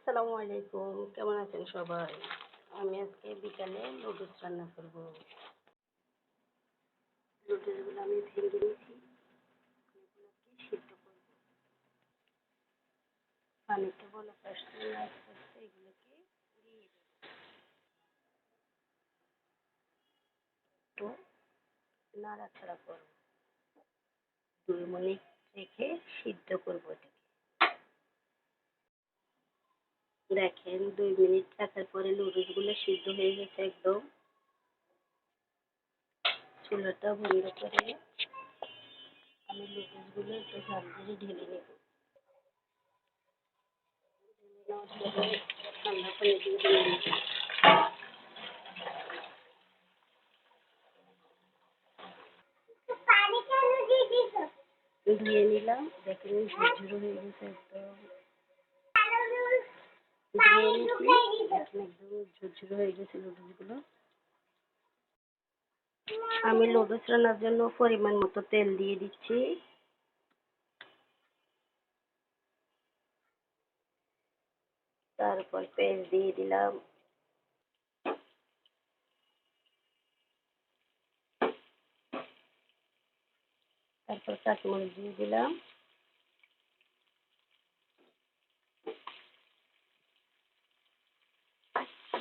আসসালামু আলাইকুম, কেমন আছেন সবাই? আমি আজকে বিকালে নুডলস রান্না করব। নুডলসগুলো আমি ভেঙে নিয়েছি, এগুলোকে সিদ্ধ করব। পানিতে বলক আসলে আস্তে আস্তে এগুলোকে দিয়ে দেব। একটু নাড়াচাড়া করব, 2 মিনিট রেখে সিদ্ধ করব এটাকে। দেখেন 2 মিনিট রাখার পরে নুডলসগুলো সিদ্ধ হয়ে গেছে একদম। চুলাটা বন্ধ করে আমি নুডলসগুলো একটু ঝাল দিয়ে ঢেলে নেব। ঠান্ডা পানি দিয়ে ধুয়ে নিলাম। দেখেন ঝুরঝুরে হয়ে গেছে একদম। ধুয়ে নিচ্ছি, দেখেন একদম ঝুরঝুরে হয়ে গেছে নুডলসগুলো। আমি নুডলস রান্নার জন্য পরিমাণ মতো তেল দিয়ে দিচ্ছি। তারপর পেঁয়াজ দিয়ে দিলাম। তারপর কাঁচামরিচ দিয়ে দিলাম।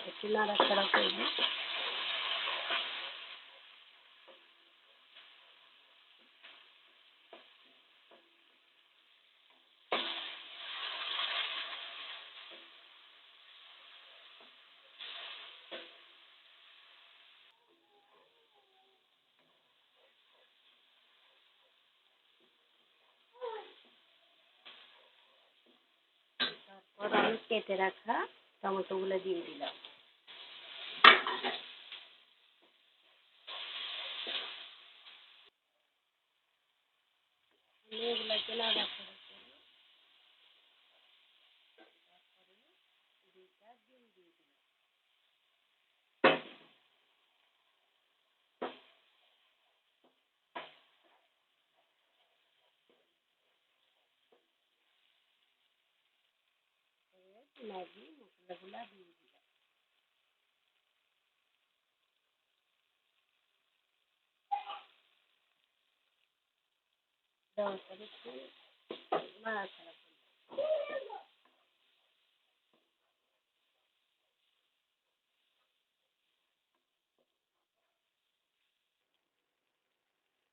একটু নাড়াচাড়া করবো। তারপর আমি কেটে রাখা টমেটোগুলো দিয়ে দিলাম। আমি এগুলোকে নাড়াচাড়া করে তারপরে 2টা ডিম দিয়ে দিলাম। ম্যাগি মশলাগুলো দিয়ে দিলাম। দেওয়ার পরে একটু নাড়াচাড়া করলাম।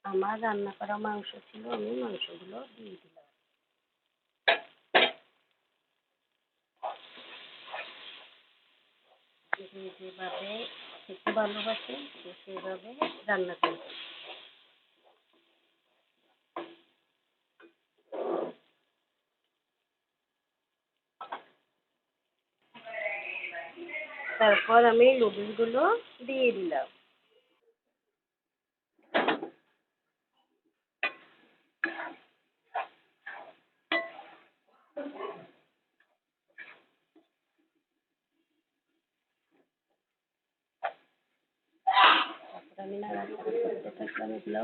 আমার রান্না করা মাংস ছিল, আমি মাংসগুলো দিয়ে দিলাম। যেভাবে খেতে ভালোবাসে সেভাবে রান্না করবেন। তারপর আমি নুডলসগুলো দিয়ে দিলাম। তারপর আমি নাড়াচাড়া করতে থাকলাম এগুলো।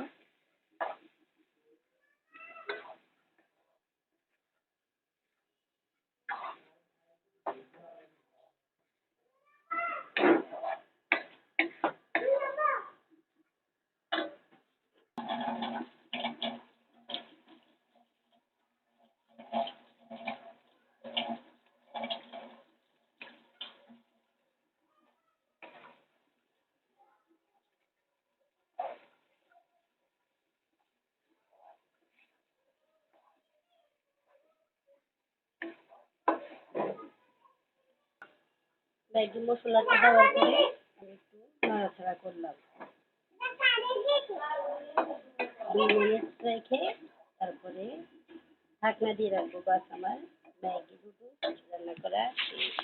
ম্যাগি মশলাটা দেওয়ার পরে আমি একটু নাড়াচাড়া করলাম। 2 মিনিট রেখে তারপরে ঢাকনা দিয়ে রাখবো। বাস আমার ম্যাগি নুডলস রান্না করা শেষ।